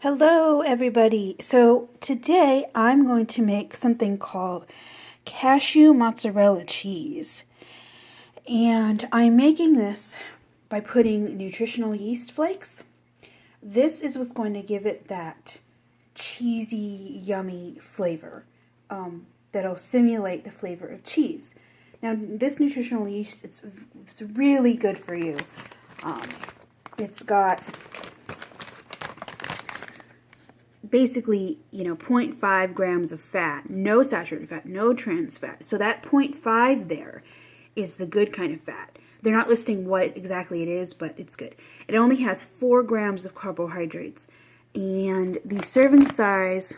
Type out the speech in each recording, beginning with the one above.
Hello everybody. So today I'm going to make something called cashew mozzarella cheese. And I'm making this by putting nutritional yeast flakes. This is what's going to give it that cheesy, yummy flavor that'll simulate the flavor of cheese. Now this nutritional yeast, it's really good for you. It's got basically, 0.5 grams of fat, no saturated fat, no trans fat. So that 0.5 there is the good kind of fat. They're not listing what exactly it is, but it's good. It only has 4 grams of carbohydrates. And the serving size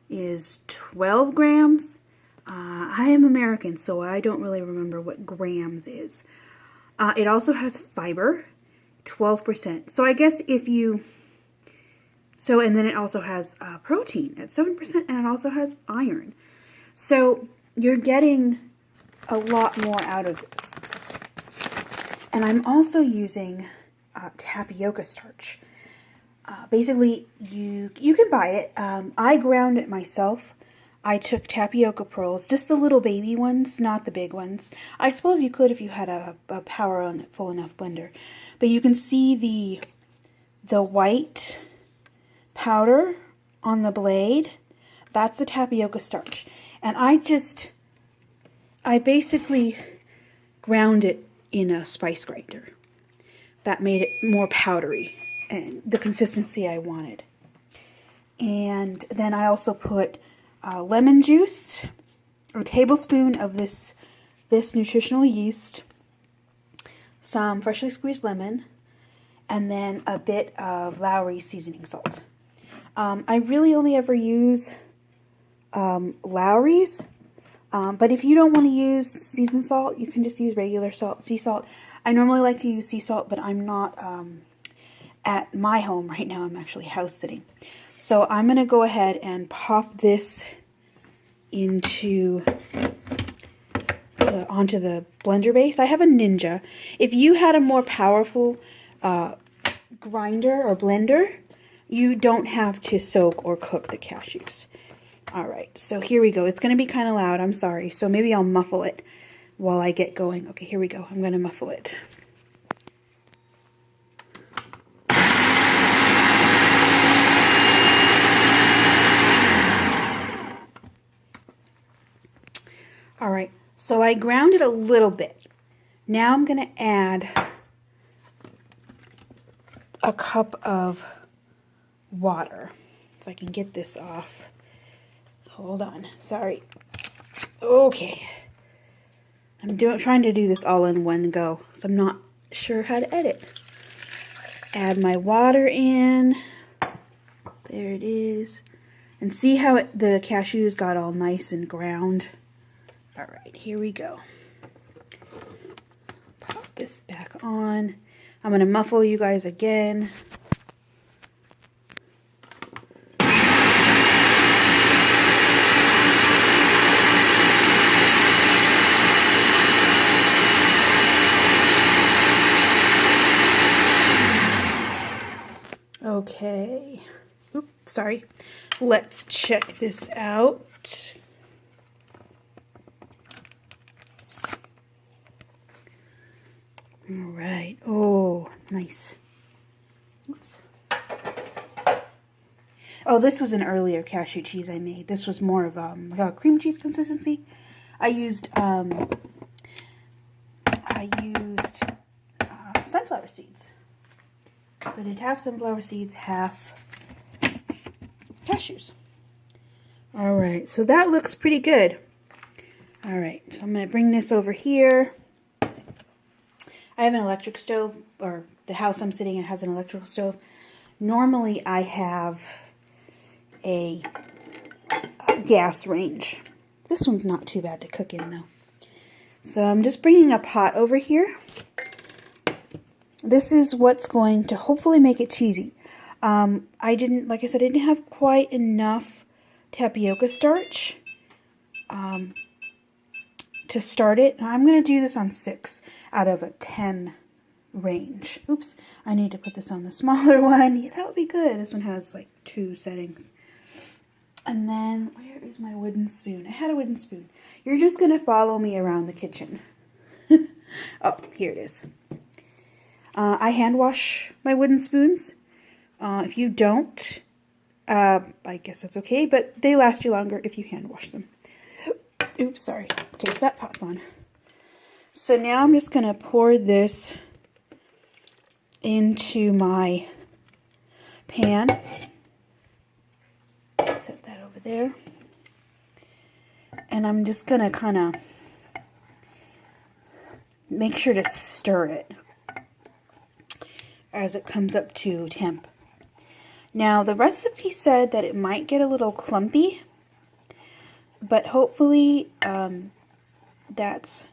is 12 grams. I am American, so I don't really remember what grams is. It also has fiber, 12%. So I guess if you... and then it also has protein at 7%, and it also has iron. So you're getting a lot more out of this. And I'm also using tapioca starch. Basically, you can buy it. I ground it myself. I took tapioca pearls, just the little baby ones, not the big ones. I suppose you could if you had a powerful enough blender. But you can see the white powder on the blade. That's the tapioca starch. And I basically ground it in a spice grinder. That made it more powdery and the consistency I wanted. And then I also put lemon juice, a tablespoon of this nutritional yeast, some freshly squeezed lemon, and then a bit of Lowry seasoning salt. I really only ever use Lowry's, but if you don't want to use seasoned salt, you can just use regular salt, sea salt. I normally like to use sea salt, but I'm not at my home right now. I'm actually house sitting. So I'm going to go ahead and pop this onto the blender base. I have a Ninja. If you had a more powerful grinder or blender, you don't have to soak or cook the cashews. Alright, so here we go. It's going to be kind of loud, I'm sorry. So maybe I'll muffle it while I get going. Okay, here we go. I'm going to muffle it. Alright, so I ground it a little bit. Now I'm going to add a cup of water. If I can get this off. Hold on. Sorry. Okay. I'm trying to do this all in one go, so I'm not sure how to edit. Add my water in. There it is. And see how the cashews got all nice and ground? Alright, here we go. Pop this back on. I'm going to muffle you guys again. Okay. Oops, sorry. Let's check this out. All right. Oh, nice. Oops. Oh, this was an earlier cashew cheese I made. This was more of like a cream cheese consistency. I used sunflower seeds. So I did half sunflower seeds, half cashews. Alright, so that looks pretty good. Alright, so I'm going to bring this over here. I have an electric stove, or the house I'm sitting in has an electrical stove. Normally I have a gas range. This one's not too bad to cook in though. So I'm just bringing a pot over here. This is what's going to hopefully make it cheesy. Like I said, I didn't have quite enough tapioca starch to start it. I'm going to do this on 6 out of a 10 range. Oops, I need to put this on the smaller one. Yeah, that would be good. This one has like 2 settings. And then, where is my wooden spoon? I had a wooden spoon. You're just going to follow me around the kitchen. Oh, here it is. I hand wash my wooden spoons. If you don't, I guess that's okay, but they last you longer if you hand wash them. Oops, sorry. Okay, so that pot's on. So now I'm just going to pour this into my pan. Set that over there. And I'm just going to kind of make sure to stir it as it comes up to temp. Now, the recipe said that it might get a little clumpy, but hopefully that's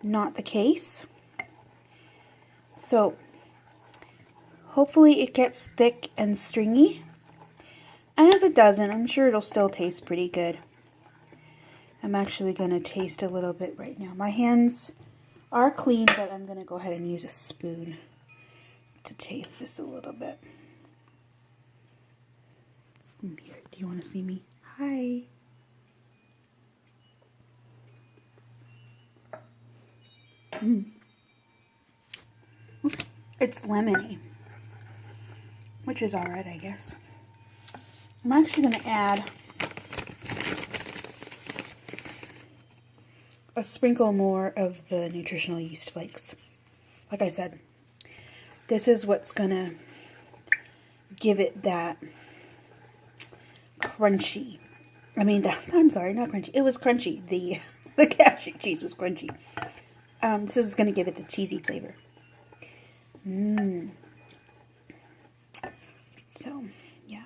not the case. So, hopefully it gets thick and stringy. And if it doesn't, I'm sure it'll still taste pretty good. I'm actually going to taste a little bit right now. My hands are clean, but I'm going to go ahead and use a spoon to taste this a little bit. Here, do you want to see me? Hi. Oops. It's lemony, which is alright, I guess. I'm actually going to add a sprinkle more of the nutritional yeast flakes. Like I said, this is what's going to give it that crunchy. I'm sorry, not crunchy. It was crunchy. The cashew cheese was crunchy. This is going to give it the cheesy flavor. So, yeah.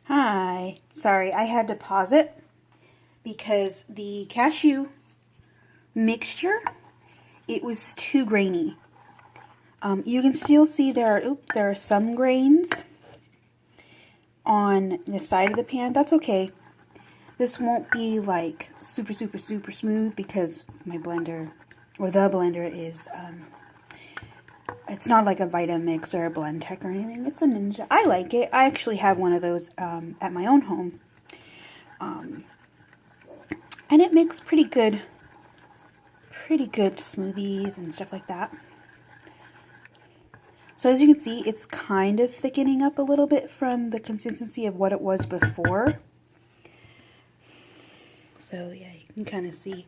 Hi. Sorry, I had to pause it because the cashew mixture, it was too grainy. You can still see there are some grains on the side of the pan. That's okay. This won't be like super smooth because my blender, or the blender, is it's not like a Vitamix or a Blendtec or anything. It's a Ninja. I like it. I actually have one of those at my own home. And it makes pretty good smoothies and stuff like that. So as you can see, it's kind of thickening up a little bit from the consistency of what it was before. So yeah, you can kind of see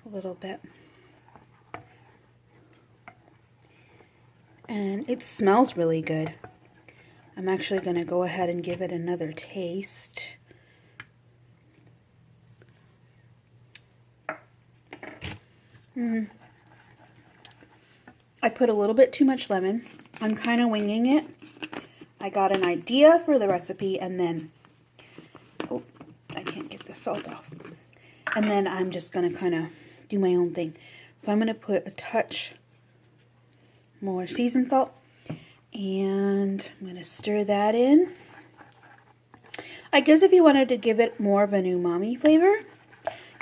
a little bit. And it smells really good. I'm actually going to go ahead and give it another taste. I put a little bit too much lemon. I'm kind of winging it. I got an idea for the recipe and then, oh, I can't get the salt off. And then I'm just going to kind of do my own thing. So I'm going to put a touch more seasoned salt. And I'm going to stir that in. I guess if you wanted to give it more of an umami flavor,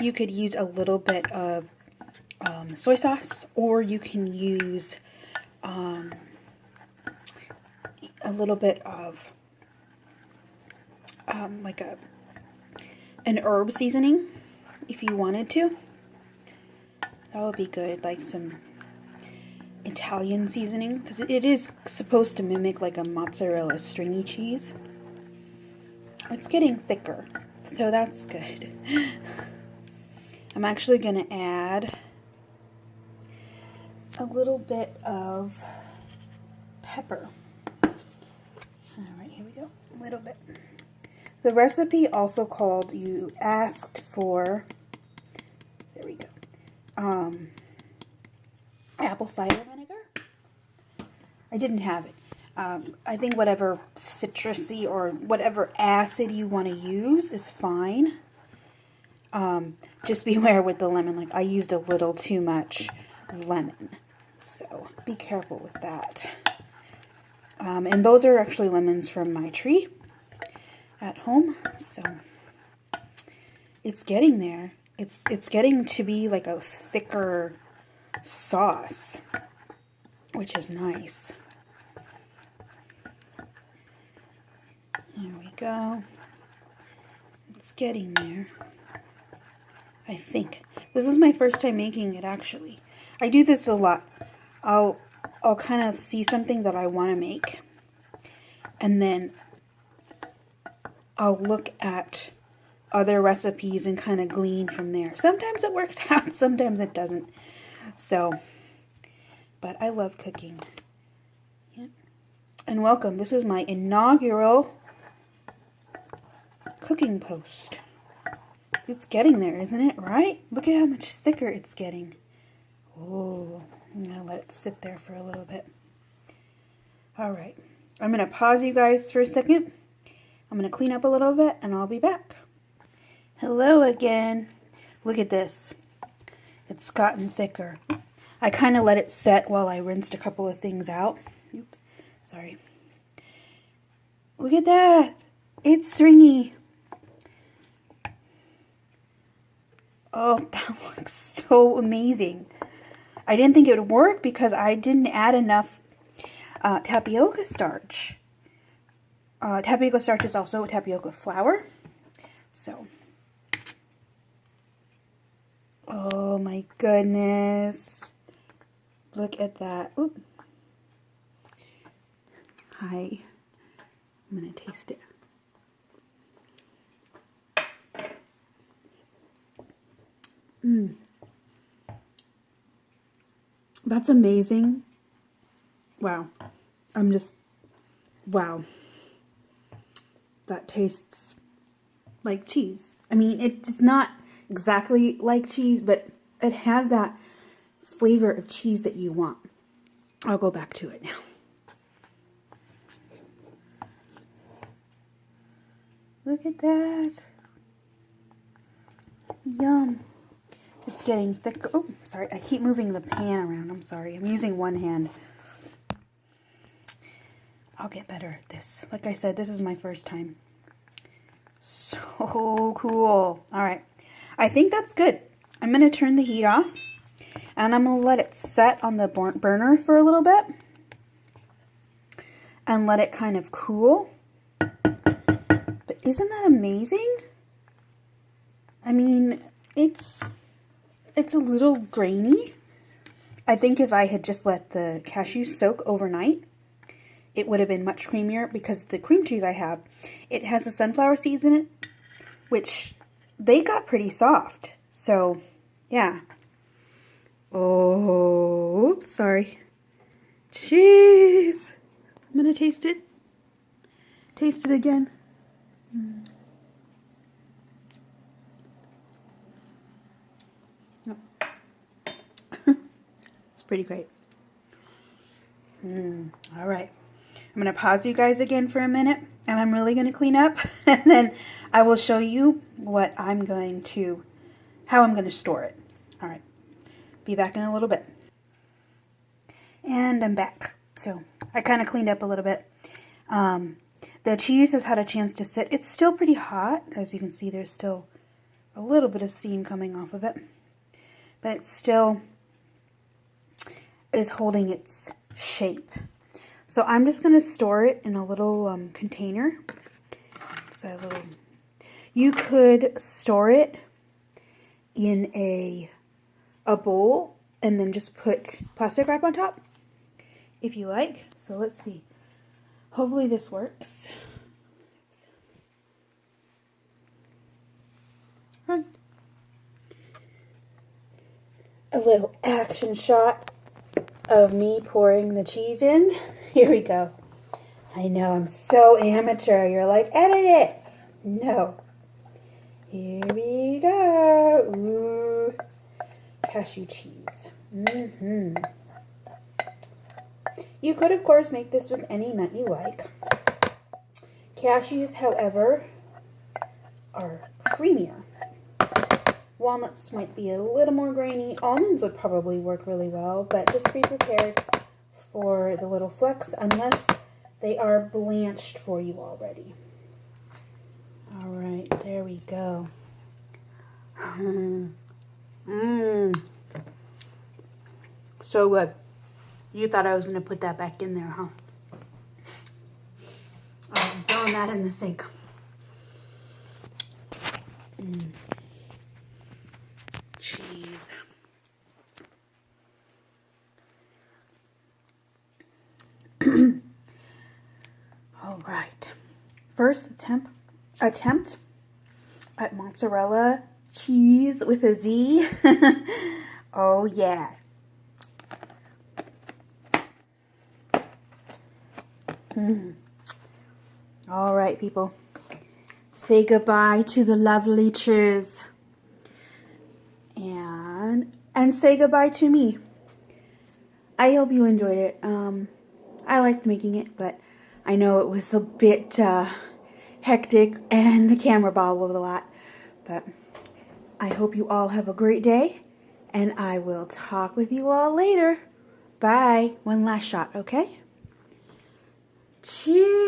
you could use a little bit of soy sauce, or you can use a little bit of like an herb seasoning if you wanted to. That would be good, like some Italian seasoning, because it is supposed to mimic like a mozzarella stringy cheese. It's getting thicker, so that's good. I'm actually going to add a little bit of pepper. Alright, here we go. A little bit. The recipe also called, you asked for, there we go, apple cider vinegar. I didn't have it. I think whatever citrusy or whatever acid you want to use is fine. Just beware with the lemon. Like, I used a little too much lemon. So be careful with that. And those are actually lemons from my tree at home. So it's getting there. It's getting to be like a thicker sauce, which is nice. There we go. It's getting there, I think. This is my first time making it, actually. I do this a lot. I'll kind of see something that I want to make, and then I'll look at other recipes and kind of glean from there. Sometimes it works out, sometimes it doesn't. So, but I love cooking. Yeah. And welcome. This is my inaugural cooking post. It's getting there, isn't it? Right? Look at how much thicker it's getting. Oh, I'm going to let it sit there for a little bit. All right. I'm going to pause you guys for a second. I'm going to clean up a little bit and I'll be back. Hello again. Look at this. It's gotten thicker. I kind of let it set while I rinsed a couple of things out. Oops. Sorry. Look at that. It's stringy. Oh, that looks so amazing. I didn't think it would work because I didn't add enough tapioca starch. Tapioca starch is also tapioca flour. So, oh my goodness. Look at that. Oop. Hi. I'm going to taste it. That's amazing. Wow. Wow. That tastes like cheese. I mean, it's not exactly like cheese, but it has that flavor of cheese that you want. I'll go back to it now. Look at that. Yum. It's getting thicker. Oh, sorry. I keep moving the pan around. I'm sorry. I'm using one hand. I'll get better at this. Like I said, this is my first time. So cool. All right. I think that's good. I'm going to turn the heat off. And I'm going to let it set on the burner for a little bit. And let it kind of cool. But isn't that amazing? I mean, it's a little grainy. I think if I had just let the cashews soak overnight, it would have been much creamier because the cream cheese I have, it has the sunflower seeds in it, which they got pretty soft. So, yeah. Oh, oops, sorry. Cheese. I'm going to taste it. Taste it again. It's pretty great. All right. I'm going to pause you guys again for a minute, and I'm really going to clean up, and then I will show you how I'm going to store it. All right. Be back in a little bit. And I'm back. So I kind of cleaned up a little bit. The cheese has had a chance to sit. It's still pretty hot. As you can see, there's still a little bit of steam coming off of it. But it still is holding its shape. So I'm just going to store it in a little container. You could store it in a bowl and then just put plastic wrap on top if you like. So let's see. Hopefully this works. Right. A little action shot of me pouring the cheese in. Here we go. I know, I'm so amateur. You're like, edit it. No. Here we go. Ooh. Cashew cheese. You could, of course, make this with any nut you like. Cashews, however, are creamier. Walnuts might be a little more grainy. Almonds would probably work really well, but just be prepared for the little flecks unless they are blanched for you already. All right, there we go. So good. You thought I was going to put that back in there, huh? I'm throwing that in the sink. Cheese. All right. First attempt at mozzarella cheese with a Z. Oh yeah. All right, people. Say goodbye to the lovely Cheeze. And say goodbye to me. I hope you enjoyed it. I liked making it, but I know it was a bit hectic and the camera bobbled a lot. But I hope you all have a great day, and I will talk with you all later. Bye. One last shot, okay? Cheers.